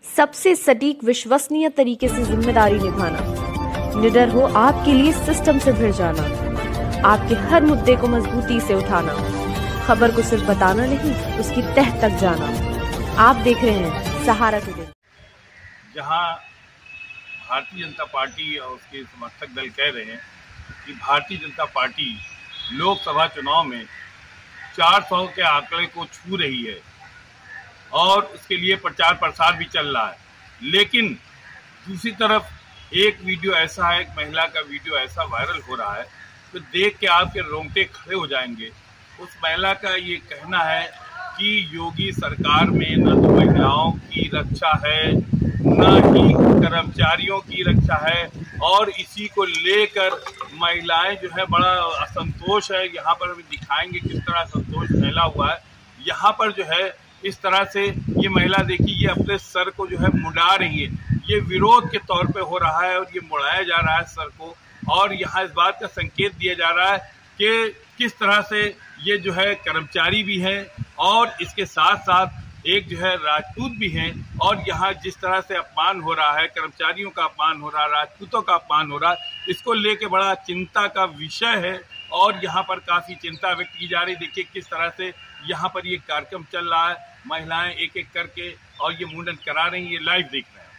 सबसे सटीक विश्वसनीय तरीके से जिम्मेदारी निभाना, निडर हो आपके लिए सिस्टम से भिड़ जाना, आपके हर मुद्दे को मजबूती से उठाना, खबर को सिर्फ बताना नहीं उसकी तह तक जाना। आप देख रहे हैं सहारा टुडे। जहां भारतीय जनता पार्टी और उसके समर्थक दल कह रहे हैं कि भारतीय जनता पार्टी लोकसभा चुनाव में 400 के आंकड़े को छू रही है और उसके लिए प्रचार प्रसार भी चल रहा है, लेकिन दूसरी तरफ एक वीडियो ऐसा है, एक महिला का वीडियो ऐसा वायरल हो रहा है तो देख के आपके रोंगटे खड़े हो जाएंगे। उस महिला का ये कहना है कि योगी सरकार में न तो महिलाओं की रक्षा है न ही कर्मचारियों की रक्षा है और इसी को लेकर महिलाएं जो है बड़ा असंतोष है। यहाँ पर हम दिखाएंगे किस तरह असंतोष फैला हुआ है। यहाँ पर जो है इस तरह से ये महिला देखिए ये अपने सर को जो है मुड़ा रही है, ये विरोध के तौर पे हो रहा है और ये मुड़ाया जा रहा है सर को, और यहाँ इस बात का संकेत दिया जा रहा है कि किस तरह से ये जो है कर्मचारी भी हैं और इसके साथ साथ एक जो है राजपूत भी हैं, और यहाँ जिस तरह से अपमान हो रहा है, कर्मचारियों का अपमान हो रहा है, राजपूतों का अपमान हो रहा है, इसको लेके बड़ा चिंता का विषय है और यहाँ पर काफी चिंता व्यक्त की जा रही। देखिए किस तरह से यहाँ पर ये कार्यक्रम चल रहा है, महिलाएं एक एक करके और ये मुंडन करा रही हैं, ये लाइव देख रहे हैं।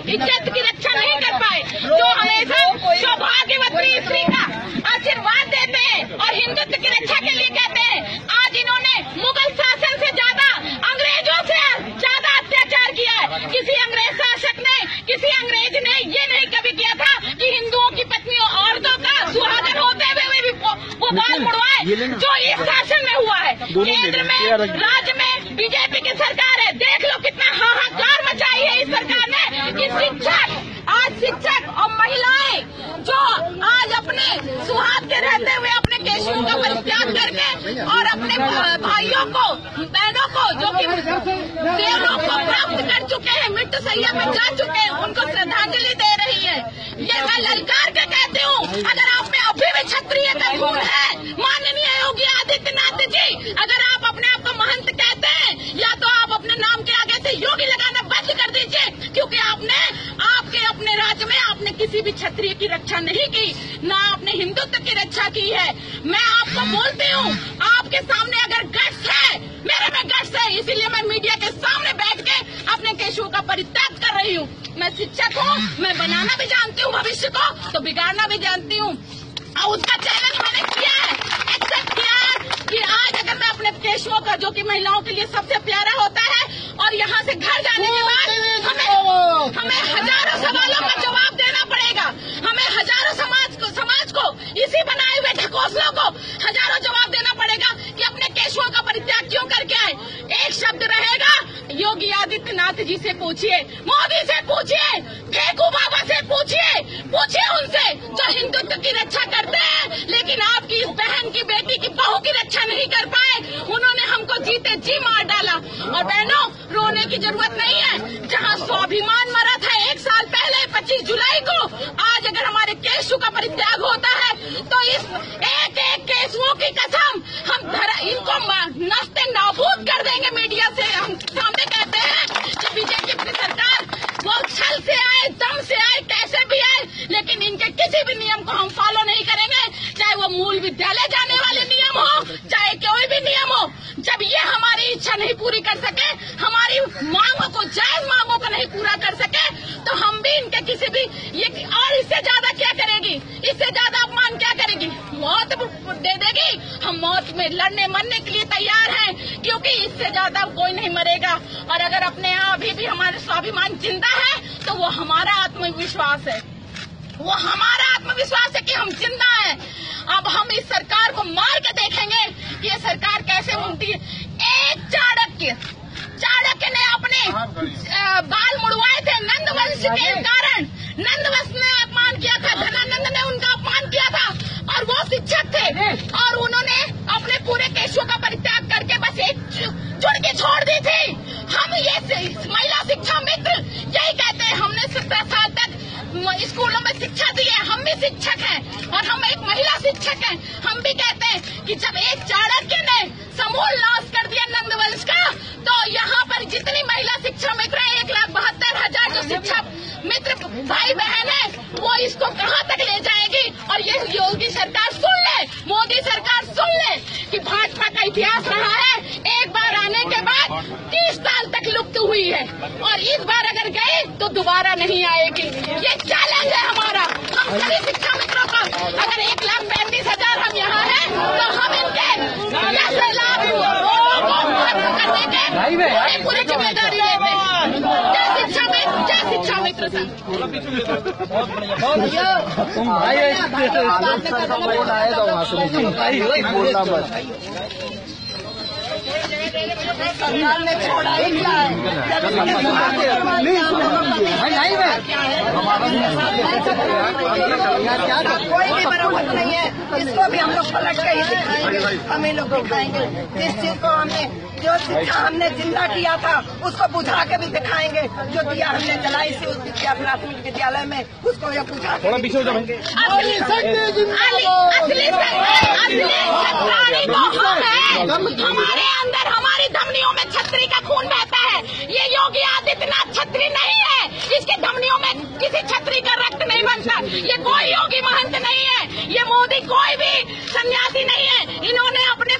इज्जत की रक्षा नहीं कर पाए, जो हमेशा सौभाग्यवती स्त्री का आशीर्वाद देते हैं और हिंदुत्व की रक्षा के लिए कहते हैं। आज इन्होंने मुगल शासन से ज्यादा, अंग्रेजों से ज्यादा अत्याचार किया है। किसी अंग्रेज शासक ने, किसी अंग्रेज ने ये नहीं कभी किया था कि हिंदुओं की पत्नियों, औरतों का सुहागन होते हुए भी वो बाल मुड़वाए, जो इस शासन में हुआ है। केंद्र में, राज्य में बीजेपी की सरकार है, देख लो कितना हाहाकार मचाई है इस सरकार ने कि शिक्षक और महिलाएं जो आज अपने सुहाग के रहते हुए अपने केशों का परित्याग करके और अपने भाइयों को, बहनों को जो कि देवलोक को प्राप्त कर चुके हैं, मृत्यु शैया में जा चुके हैं, उनको श्रद्धांजलि दे रही है। ये मैं ललकार के कहती हूँ, अगर आप में अभी भी क्षत्रिय का खून है, माननीय योगी आदित्यनाथ जी, अगर आप अपने आप को महंत कहते हैं या तो आप अपने नाम के आगे से योगी लगाना बंद कर दीजिए, क्योंकि आपने अपने राज्य में आपने किसी भी क्षत्रिय की रक्षा नहीं की, ना आपने हिंदुत्व की रक्षा की है। मैं आपको बोलती हूँ, आपके सामने अगर गट्स है, मेरे में गट्स है, इसीलिए मैं मीडिया के सामने बैठ के अपने केशों का परित्याग कर रही हूँ। मैं शिक्षक हूँ, मैं बनाना भी जानती हूँ भविष्य को, तो बिगाड़ना भी जानती हूँ, और उसका चैलेंज मैंने किया है, एक्सेप्ट किया है कि आज अगर मैं अपने केशों का, जो कि महिलाओं के लिए सबसे प्यारा होता है, और यहाँ से घर जाने के बाद हमें हजारों सवालों का जवाब देना पड़ेगा। हमें हजारों समाज को इसी बनाए हुए ढकोसलों को हजारों जवाब देना पड़ेगा कि अपने केशों का परित्याग क्यों करके आए। एक शब्द रहेगा, योगी आदित्यनाथ जी से पूछिए, मोदी से पूछिए, फेंकू बाबा से पूछिए उनसे जो हिंदुत्व की रक्षा करते हैं, लेकिन आपकी इस बहन की, बेटी की, बहू की रक्षा नहीं कर पाए। उन्होंने हमको जीते जी मार डाला। और बहनों, रोने की जरूरत नहीं है। जहाँ स्वाभिमान मरा था 1 साल पहले 25 जुलाई को, आज अगर हमारे केशों का परित्याग होता है तो इस एक एक केशों की कसम हम इनको नस्ते नाबूद कर देंगे। मीडिया से हम सामने कहते हैं कि बीजेपी की सरकार वो छल से आए, दम से आए, कैसे भी आए, लेकिन इनके किसी भी नियम को हम फॉलो नहीं करेंगे, चाहे वो मूल विद्यालय जाने वाले नियम हो, चाहे कोई भी नियम हो। जब ये हमारी इच्छा नहीं पूरी कर सके, हमारी मांगों को, जायज मांगों को नहीं पूरा कर सके, तो हम भी इनके किसी भी ये, और इससे ज्यादा क्या करेगी, इससे ज्यादा अपमान क्या करेगी, मौत दे देगी। हम मौत में लड़ने मरने के लिए तैयार हैं, क्योंकि इससे ज्यादा कोई नहीं मरेगा। और अगर अपने यहाँ अभी भी हमारा स्वाभिमान जिंदा है तो वो हमारा आत्मविश्वास है, वो हमारा आत्मविश्वास है कि हम जिंदा हैं। अब हम इस सरकार को मार के देखेंगे कि ये सरकार कैसे उल्टी है। एक चाणक्य ने अपने बाल मुड़वाए थे नंदवंश के कारण, नंदवंश ने अपमान किया था, धनानंद ने उनका अपमान किया था, और वो शिक्षक थे और उन्होंने अपने पूरे केशों का परित्याग करके बस एक चुड़की छोड़ दी थी। हम ये महिला शिक्षा मित्र यही कहते हैं, हमने 17 साल तक स्कूलों में शिक्षा दी है, हम भी शिक्षक हैं और हम एक महिला शिक्षक हैं। हम भी कहते हैं कि जब एक चाणक्य ने समूल नाश कर दिया नंदवंश का, तो यहाँ पर जितनी महिला शिक्षा मित्र हैं 1,72,000 इसको कहाँ तक ले जाएगी। और ये योगी सरकार सुन ले, मोदी सरकार सुन ले कि भाजपा का इतिहास रहा है, एक बार आने के बाद 30 साल तक लुप्त हुई है और इस बार अगर गई तो दोबारा नहीं आएगी। ये चैलेंज है हमारा। हम सभी शिक्षा मित्रों का, अगर 1,35,000 हम यहाँ हैं तो हम इनके कैसे लाभ करने के पूरी जिम्मेदारी लेते हैं। जय शिक्षा मित्र संघ। सरकार ने छोड़ा ही क्या है? कोई भी मरम्मत नहीं है, इसको भी हम लोग पलट के ही दिखाएंगे। हम ही लोग दिखाएंगे जिस चीज को हमने, जो शिक्षा हमने जिंदा किया था उसको बुझा के भी दिखाएंगे। जो दिया हमने जलाई से उस विद्या प्राथमिक विद्यालय में, उसको यह बुझा के दिखाएंगे। हमारे अंदर, हमारी धमनियों में छतरी का खून बहता है। ये योगी आदित्यनाथ छतरी नहीं है, इसके धमनियों में किसी छतरी का रक्त नहीं बनता। ये कोई योगी महंत नहीं है, ये मोदी कोई भी सन्यासी नहीं है। इन्होंने अपने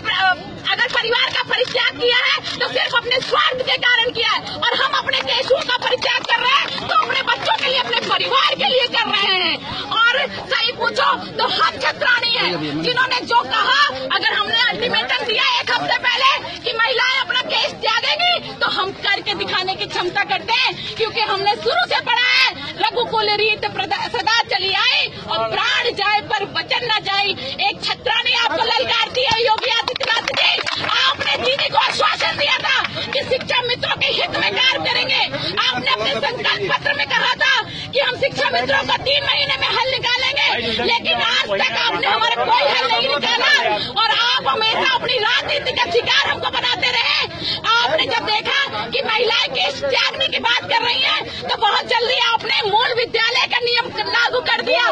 अगर परिवार का परित्याग किया है तो सिर्फ अपने स्वार्थ के कारण किया है, और हम अपने देशों का परित्याग कर रहे हैं तो अपने बच्चों के लिए, अपने परिवार के लिए कर रहे हैं। और सही पूछो तो हम छत्राणी हैं, जिन्होंने जो कहा, अगर हमने अल्टीमेटम दिया 1 हफ्ते पहले कि महिलाएं अपना केस त्यागेंगी तो हम करके दिखाने की क्षमता करते हैं, क्योंकि हमने शुरू से पढ़ा है रघुकुल रीत सदा चली आई और प्राण जाए पर वचन न जाए। एक छत्राणी आपको ललकारती है योगी आदित्यनाथ जी। आपने दीदी को आश्वासन दिया था कि शिक्षा मित्रों के हित में कार्य करेंगे। आपने अपने संकल्प पत्र में कहा था कि हम शिक्षा मित्रों का 3 महीने में हल निकालेंगे, लेकिन आज तक आपने हमारा कोई हल नहीं निकाला और आप हमेशा अपनी राजनीति का शिकार हमको बनाते रहे। आपने जब देखा कि महिलाएं केस त्यागने की बात कर रही हैं तो बहुत जल्दी आपने मूल विद्यालय का नियम लागू कर दिया।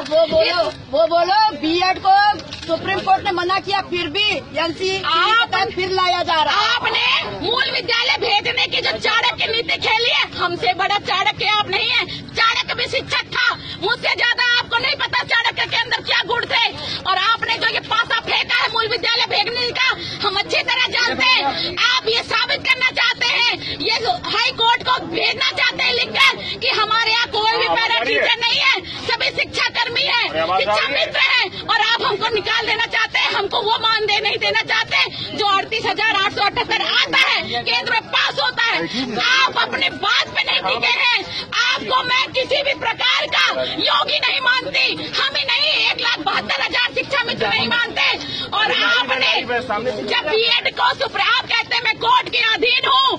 वो बोलो बीएड को सुप्रीम कोर्ट ने मना किया, फिर भी एनसीईआरटी फिर लाया जा रहा है। आपने मूल विद्यालय भेजने की जो चाणक्य नीति खेली है, हमसे बड़ा चाणक्य आप नहीं है। चाणक्य भी शिक्षक था, मुझसे ज्यादा आपको नहीं पता चाणक्य के अंदर क्या गुण थे। और आपने जो ये पासा फेंका है मूल विद्यालय भेजने का, हम अच्छी तरह जानते हैं। आप ये साबित करना चाहते हैं, ये हाई कोर्ट को भेजना चाहते हैं लिखकर कि हमारे यहाँ कोई भी पैरा टीचर नहीं है, सभी शिक्षा कर्मी है, शिक्षा मित्र है, और आप हमको निकाल देना चाहते हैं। हमको वो मानदेय नहीं देना चाहते जो 38,878 आता है, केंद्र में पास होता है। आप अपने बात पे नहीं टिके हैं। आपको मैं किसी भी प्रकार का योगी नहीं मानती, हम ही नहीं 1,72,000 शिक्षा मित्र नहीं मानते। और आपने जब बीएड को आप कहते हैं मैं कोर्ट के अधीन हूँ,